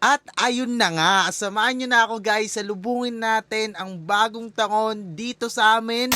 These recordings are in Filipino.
At ayun na nga, samahan nyo na ako guys, salubungin natin ang bagong taon dito sa amin.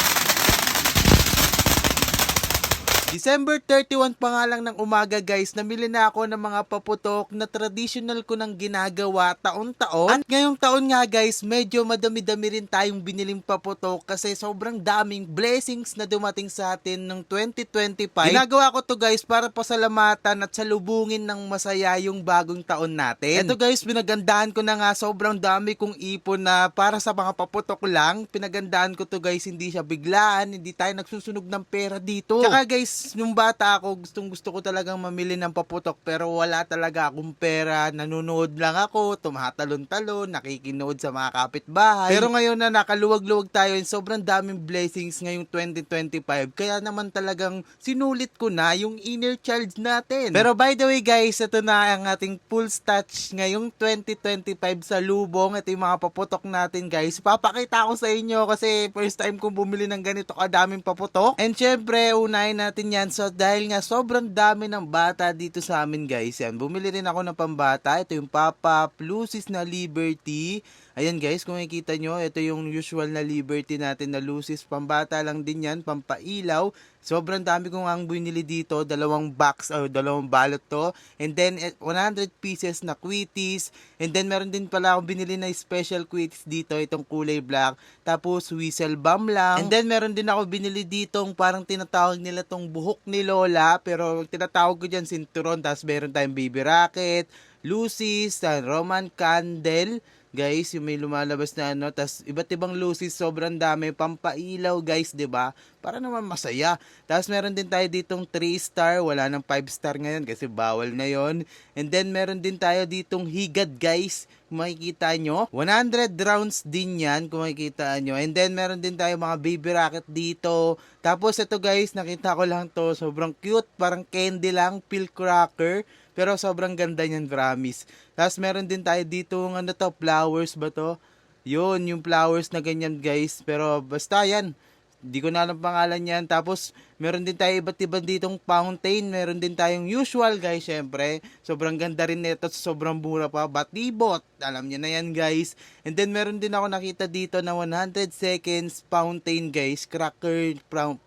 December 31 pa nga lang ng umaga guys, namili na ako ng mga paputok na traditional ko nang ginagawa taon-taon. At ngayong taon nga guys, medyo madami-dami rin tayong biniling paputok kasi sobrang daming blessings na dumating sa atin ng 2025. Ginagawa ko to guys para pasalamatan at salubungin ng masaya yung bagong taon natin. Ito guys, pinagandahan ko na nga, sobrang dami kong ipon na para sa mga paputok lang. Pinagandahan ko to guys, hindi siya biglaan, hindi tayo nagsusunog ng pera dito. Tsaka guys, nung bata ako, gusto ko talagang mamili ng paputok pero wala talaga akong pera. Nanonood lang ako, tumatalon-talon, nakikinood sa mga kapitbahay. Pero ngayon na nakaluwag-luwag tayo, sobrang daming blessings ngayong 2025. Kaya naman talagang sinulit ko na yung inner child natin. Pero by the way guys, ito na ang ating full touch ngayong 2025 sa lubong. Ito yung mga paputok natin guys. Papakita ko sa inyo kasi first time kong bumili ng ganito kadaming paputok. And syempre, unahin natin yan. So dahil nga sobrang dami ng bata dito sa amin guys, yan, bumili rin ako ng pambata. Ito yung Papa Lucis na Liberty. Ayan guys, kung makikita nyo, ito yung usual na Liberty natin na Lucis. Pambata lang din yan, pampailaw. Sobrang dami kong ang binili dito, dalawang box o dalawang balot to. And then 100 pieces na quitties. And then meron din pala akong binili na special quitties dito, itong kulay black. Tapos whistle bomb lang. And then meron din ako binili dito, parang tinatawag nila tong buhok ni Lola, pero tinatawag ko dyan sinturon. Tapos meron tayong baby rocket, Lucis, Roman candle. Guys, yung may lumalabas na ano, tas iba't ibang lucis, sobrang dami, pampailaw guys, 'di ba? Para naman masaya. Tapos meron din tayo ditong 3-star, wala nang 5-star ngayon kasi bawal na 'yon. And then meron din tayo ditong higad guys, kung makikita nyo. 100 rounds din yan, kung makikita nyo. And then meron din tayo mga baby rocket dito. Tapos ito guys, nakita ko lang to, sobrang cute, parang candy lang, pill cracker. Pero sobrang ganda niyan, promise. Tapos meron din tayo dito, ano to, flowers ba to? Yun, yung flowers na ganyan guys. Pero basta yan, hindi ko na alam pangalan yan. Tapos meron din tayo iba't ibang ditong fountain. Meron din tayong usual guys, syempre. Sobrang ganda rin nito, sobrang mura pa. Batibot, alam niyo na yan guys. And then meron din ako nakita dito na 100 seconds fountain guys. Cracker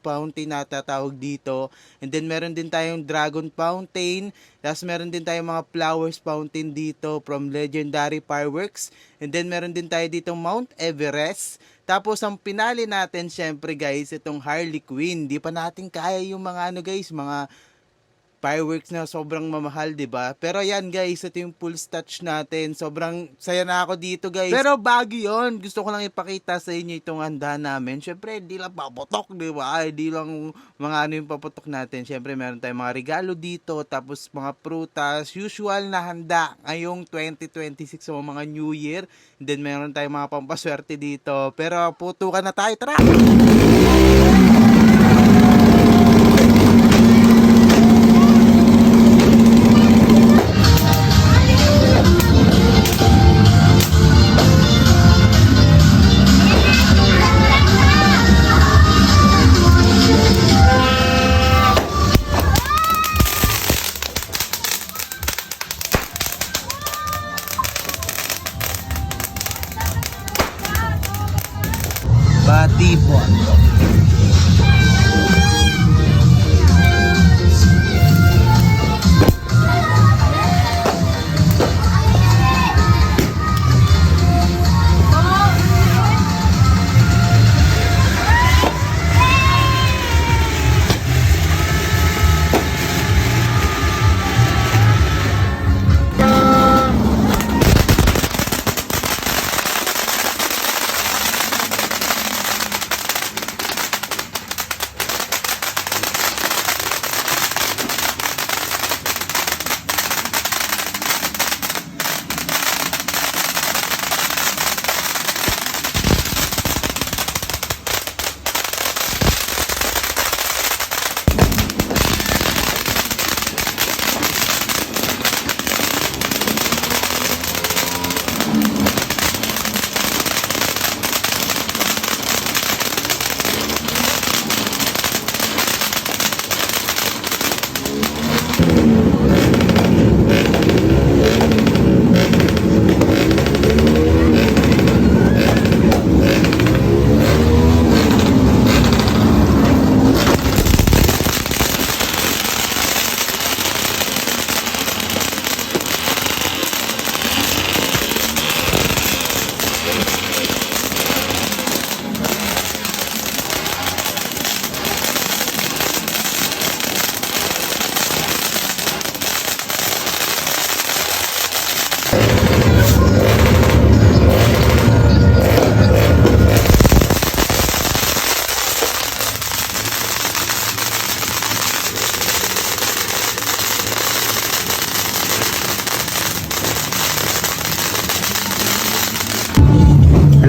fountain na tatawag dito. And then meron din tayong dragon fountain. Tapos meron din tayong mga flowers fountain dito from Legendary Fireworks. And then meron din tayo ditong Mount Everest. Tapos ang pinali natin syempre guys, itong Harley Quinn. Di pa natin kaya yung mga ano guys, mga fireworks na sobrang mamahal, 'di ba? Pero yan guys, ito yung full touch natin. Sobrang saya na ako dito guys. Pero bago 'yon, gusto ko lang ipakita sa inyo itong handa namin. Syempre, hindi lang paputok, 'di ba? Hindi lang mga ano yung paputok natin. Syempre, meron tayong mga regalo dito, tapos mga prutas, usual na handa ngayong 2026 sa mga New Year. And then meron tayong mga pampaswerte dito. Pero putukan na tayo, tara! Batibot.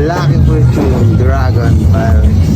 Lucky Fortune Dragon Pirates.